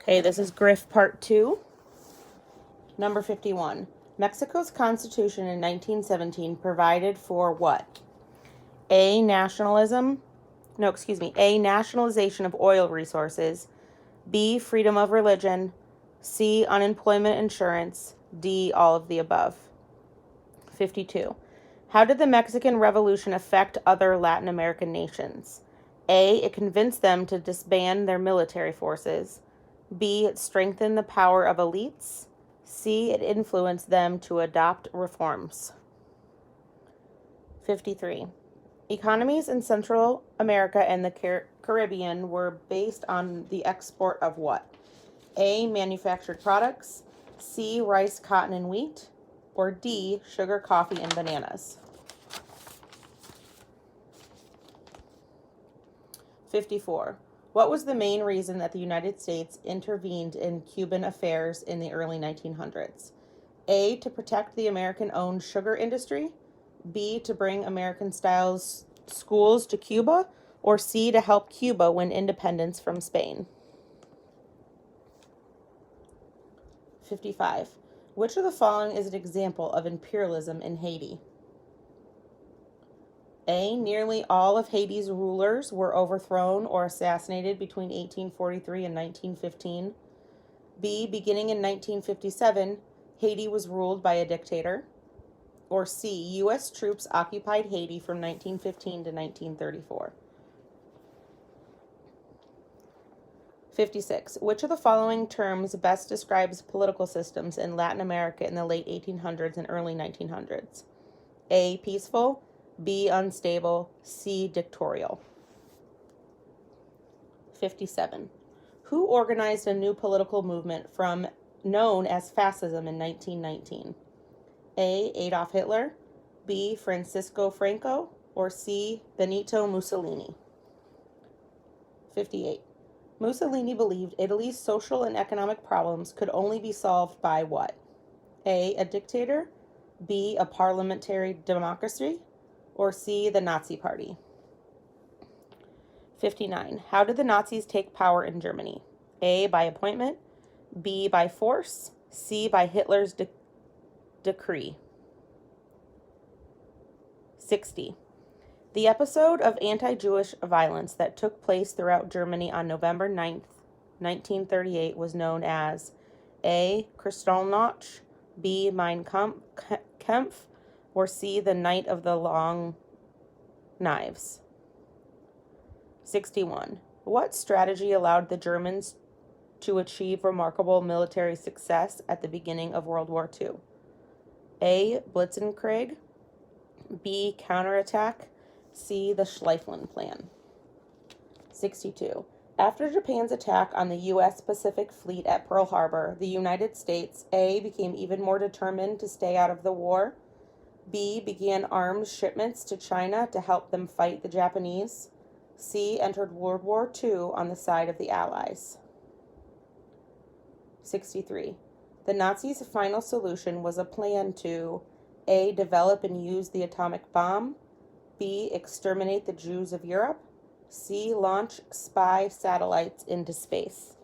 Okay, this is Griff Part 2. Number 51. Mexico's constitution in 1917 provided for what? A nationalization of oil resources. B, freedom of religion. C, unemployment insurance. D, all of the above. 52. How did the Mexican Revolution affect other Latin American nations? A, it convinced them to disband their military forces. B, it strengthened the power of elites. C, it influenced them to adopt reforms. 53. Economies in Central America and the Caribbean were based on the export of what? A, manufactured products. C, rice, cotton, and wheat. Or D, sugar, coffee, and bananas. 54. What was the main reason that the United States intervened in Cuban affairs in the early 1900s? A, to protect the American-owned sugar industry. B, to bring American-style schools to Cuba. Or C, to help Cuba win independence from Spain. 55. Which of the following is an example of imperialism in Haiti? A, nearly all of Haiti's rulers were overthrown or assassinated between 1843 and 1915. B, beginning in 1957, Haiti was ruled by a dictator. Or C, U.S. troops occupied Haiti from 1915 to 1934. 56. Which of the following terms best describes political systems in Latin America in the late 1800s and early 1900s? A, peaceful. B, unstable. C, dictatorial. 57. Who organized a new political movement known as fascism in 1919? A, Adolf Hitler. B, Francisco Franco. Or C, Benito Mussolini. 58. Mussolini believed Italy's social and economic problems could only be solved by what? A, dictator. B, a parliamentary democracy. Or C, the Nazi Party. 59. How did the Nazis take power in Germany? A, by appointment. B, by force. C, by Hitler's decree. 60. The episode of anti-Jewish violence that took place throughout Germany on November 9th, 1938 was known as A, Kristallnacht, B, Mein Kampf, or C, the Night of the Long Knives. 61. What strategy allowed the Germans to achieve remarkable military success at the beginning of World War II? A, Blitzkrieg. B, counterattack. C, the Schlieffen Plan. 62. After Japan's attack on the U.S. Pacific Fleet at Pearl Harbor, the United States, A, became even more determined to stay out of the war. B, began arms shipments to China to help them fight the Japanese. C, entered World War II on the side of the Allies. 63. The Nazis' final solution was a plan to A, develop and use the atomic bomb. B, exterminate the Jews of Europe. C, launch spy satellites into space.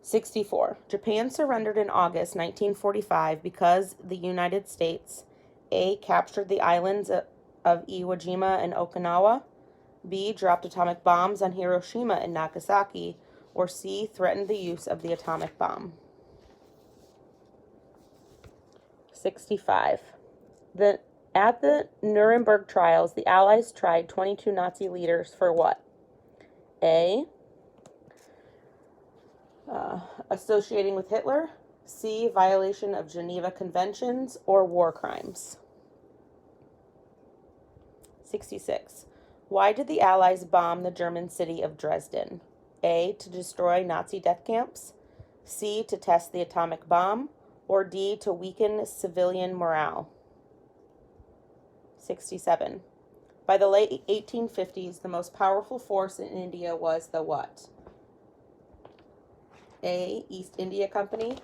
64. Japan surrendered in August 1945 because the United States A, captured the islands of Iwo Jima and Okinawa. B, dropped atomic bombs on Hiroshima and Nagasaki. Or C, threatened the use of the atomic bomb. 65. At the Nuremberg trials, the Allies tried 22 Nazi leaders for what? A, associating with Hitler. C, violation of Geneva Conventions. Or war crimes. 66. Why did the Allies bomb the German city of Dresden? A, to destroy Nazi death camps. C, to test the atomic bomb. Or D, to weaken civilian morale. 67. By the late 1850s, the most powerful force in India was the what? A, East India Company.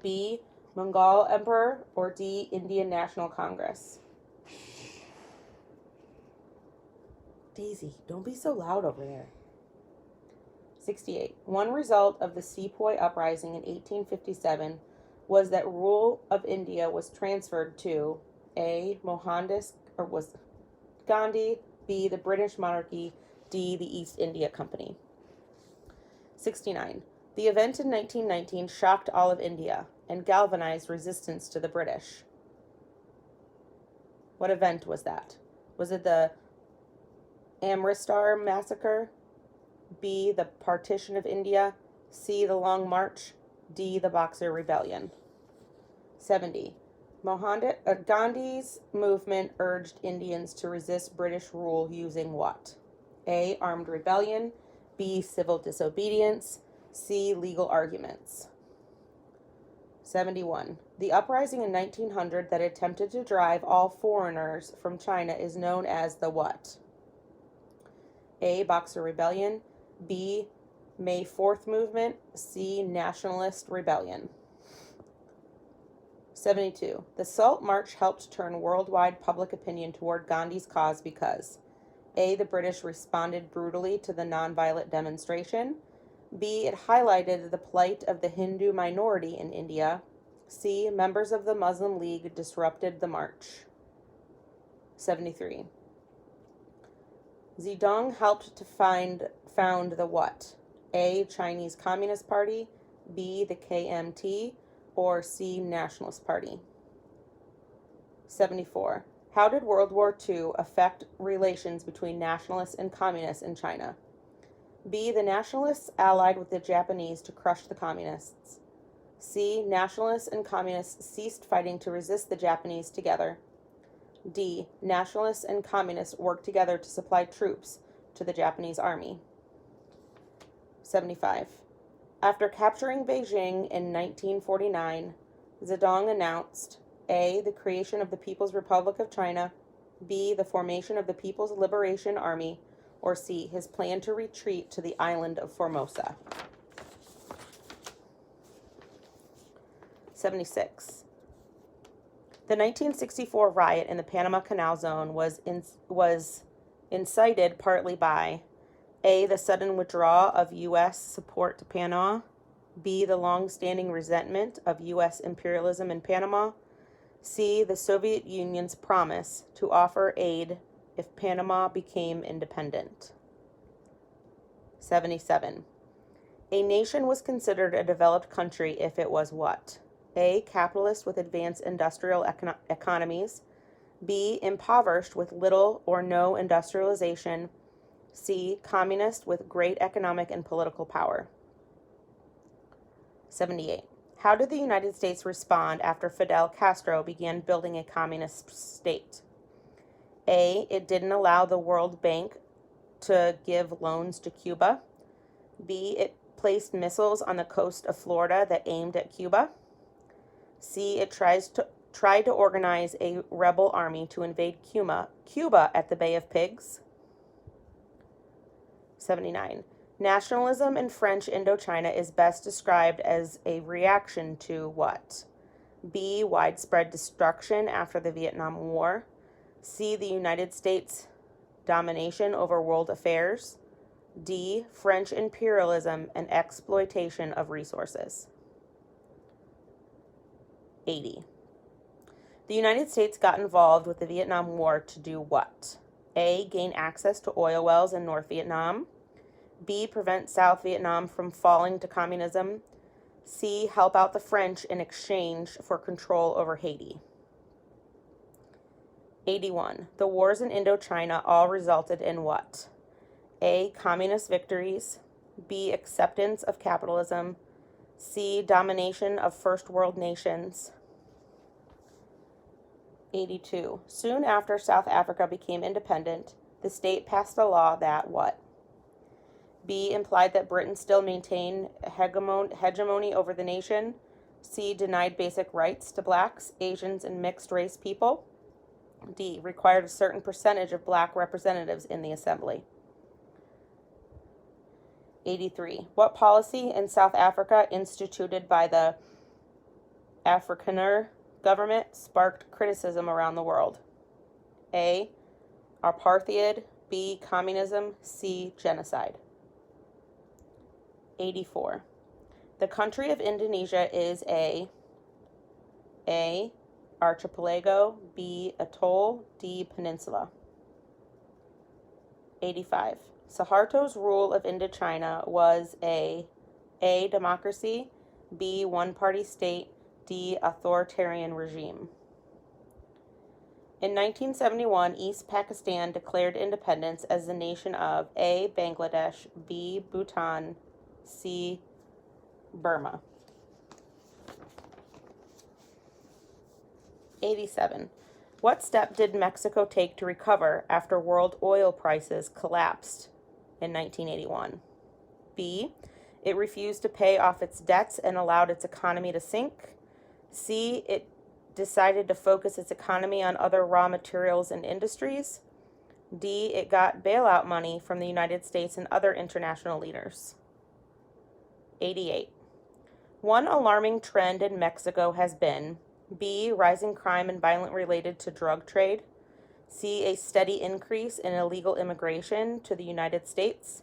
B, Mongol Emperor. Or D, Indian National Congress. Daisy, don't be so loud over there. 68. One result of the Sepoy Uprising in 1857 was that rule of India was transferred to A. was Gandhi, B. the British monarchy, D. the East India Company. 69. The event in 1919 shocked all of India and galvanized resistance to the British. What event was that? Was it the Amritsar Massacre, B. the Partition of India, C. the Long March, D. the Boxer Rebellion? 70. Gandhi's movement urged Indians to resist British rule using what? A. Armed rebellion, B. Civil disobedience, C. Legal arguments. 71. The uprising in 1900 that attempted to drive all foreigners from China is known as the what? A. Boxer Rebellion, B. May 4th Movement, C. Nationalist Rebellion. 72. The Salt March helped turn worldwide public opinion toward Gandhi's cause because A. The British responded brutally to the nonviolent demonstration, B. It highlighted the plight of the Hindu minority in India, C. Members of the Muslim League disrupted the march. 73. Zedong helped to found the what? A. Chinese Communist Party, B. the KMT, or C. Nationalist Party. 74. How did World War II affect relations between nationalists and communists in China? B. The nationalists allied with the Japanese to crush the communists. C. Nationalists and communists ceased fighting to resist the Japanese together. D. Nationalists and communists worked together to supply troops to the Japanese army. 75. After capturing Beijing in 1949, Zedong announced A. The creation of the People's Republic of China, B. The formation of the People's Liberation Army, or C. His plan to retreat to the island of Formosa. 76. The 1964 riot in the Panama Canal Zone was incited partly by A. The sudden withdrawal of U.S. support to Panama, B. The long-standing resentment of U.S. imperialism in Panama, C. The Soviet Union's promise to offer aid if Panama became independent. 77. A nation was considered a developed country if it was what? A. Capitalist with advanced industrial economies, B. Impoverished with little or no industrialization, C. Communist with great economic and political power. 78. How did the United States respond after Fidel Castro began building a communist state? A. It didn't allow the World Bank to give loans to Cuba. B. It placed missiles on the coast of Florida that aimed at Cuba. C. It tried to organize a rebel army to invade Cuba at the Bay of Pigs. 79. Nationalism in French Indochina is best described as a reaction to what? B. Widespread destruction after the Vietnam War. C. The United States domination over world affairs. D. French imperialism and exploitation of resources. 80. The United States got involved with the Vietnam War to do what? A. Gain access to oil wells in North Vietnam. B. Prevent South Vietnam from falling to communism. C. Help out the French in exchange for control over Haiti. 81. The wars in Indochina all resulted in what? A. Communist victories. B. Acceptance of capitalism. C. Domination of first world nations. 82. Soon after South Africa became independent, the state passed a law that what? B. Implied that Britain still maintained hegemony over the nation. C. Denied basic rights to blacks, Asians, and mixed-race people. D. Required a certain percentage of black representatives in the assembly. 83. What policy in South Africa instituted by the Afrikaner government sparked criticism around the world? A. Apartheid. B. Communism. C. Genocide. 84. The country of Indonesia is A, archipelago, B, atoll, D, peninsula. 85. Suharto's rule of Indochina was A, democracy, B, one-party state, D, authoritarian regime. In 1971, East Pakistan declared independence as the nation of A, Bangladesh, B, Bhutan, C, Burma. 87. What step did Mexico take to recover after world oil prices collapsed in 1981? B, it refused to pay off its debts and allowed its economy to sink. C, it decided to focus its economy on other raw materials and industries. D, it got bailout money from the United States and other international leaders. 88. One alarming trend in Mexico has been B, rising crime and violence related to drug trade. C, a steady increase in illegal immigration to the United States.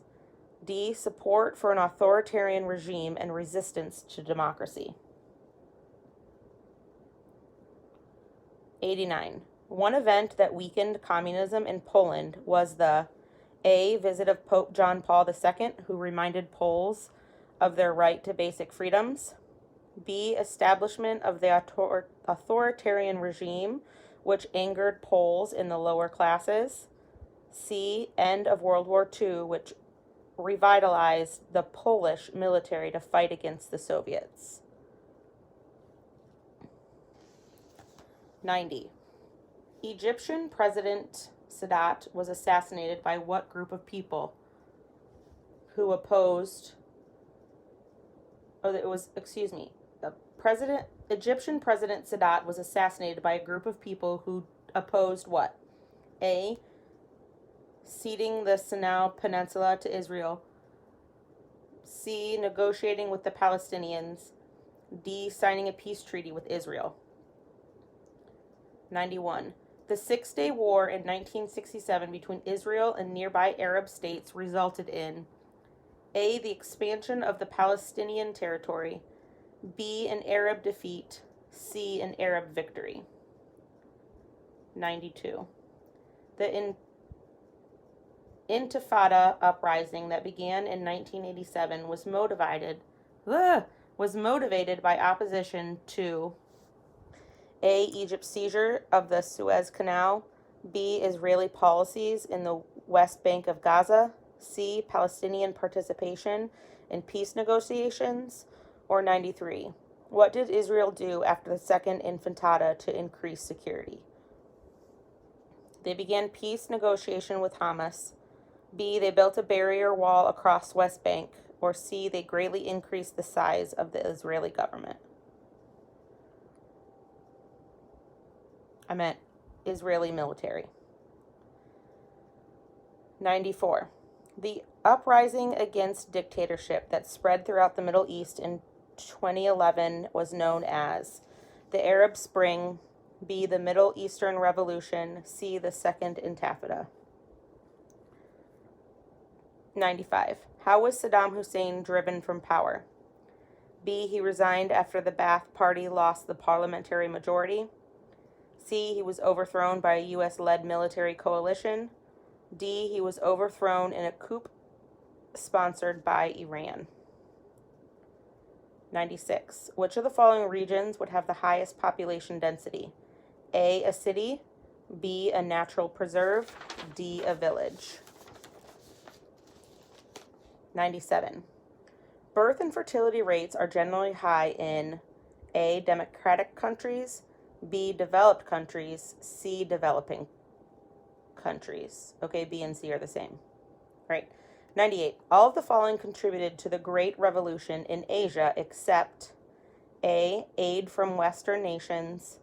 D, support for an authoritarian regime and resistance to democracy. 89. One event that weakened communism in Poland was the A, visit of Pope John Paul II, who reminded Poles of their right to basic freedoms. B, establishment of the authoritarian regime, which angered Poles in the lower classes. C, end of World War II, which revitalized the Polish military to fight against the Soviets. 90. Egyptian President Sadat was assassinated by what group of people who opposed, Egyptian President Sadat was assassinated by a group of people who opposed what? A, ceding the Sinai Peninsula to Israel. C, negotiating with the Palestinians. D, signing a peace treaty with Israel. 91. The Six-Day War in 1967 between Israel and nearby Arab states resulted in A, the expansion of the Palestinian territory, B, an Arab defeat, C, an Arab victory. 92. The Intifada uprising that began in 1987 was motivated by opposition to A, Egypt's seizure of the Suez Canal, B, Israeli policies in the West Bank of Gaza, C, Palestinian participation in peace negotiations, or 93. What did Israel do after the Second Intifada to increase security? They began peace negotiation with Hamas. B, they built a barrier wall across West Bank, or C, they greatly increased the size of the Israeli government. I meant Israeli military. 94. The uprising against dictatorship that spread throughout the Middle East in 2011 was known as the Arab Spring, B, the Middle Eastern Revolution, C, the Second Intifada. 95. How was Saddam Hussein driven from power? B, he resigned after the Ba'ath Party lost the parliamentary majority. C, he was overthrown by a U.S.-led military coalition. D, he was overthrown in a coup sponsored by Iran. 96. Which of the following regions would have the highest population density? A, a city, B, a natural preserve, D, a village. 97. Birth and fertility rates are generally high in A, democratic countries, B, developed countries, C, developing countries. Okay, B and C are the same. All right. 98. All of the following contributed to the Great Revolution in Asia except A, aid from Western nations,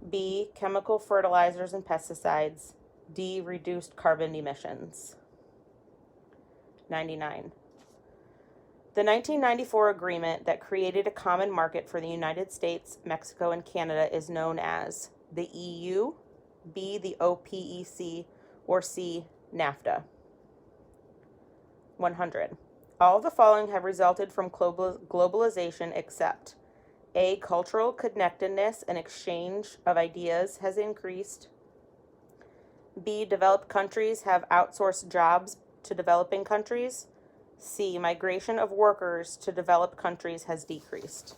B, chemical fertilizers and pesticides, D, reduced carbon emissions. 99. The 1994 agreement that created a common market for the United States, Mexico, and Canada is known as the EU, B, the OPEC, or C, NAFTA. 100. All the following have resulted from globalization except A. Cultural connectedness and exchange of ideas has increased. B. Developed countries have outsourced jobs to developing countries. C. Migration of workers to developed countries has decreased.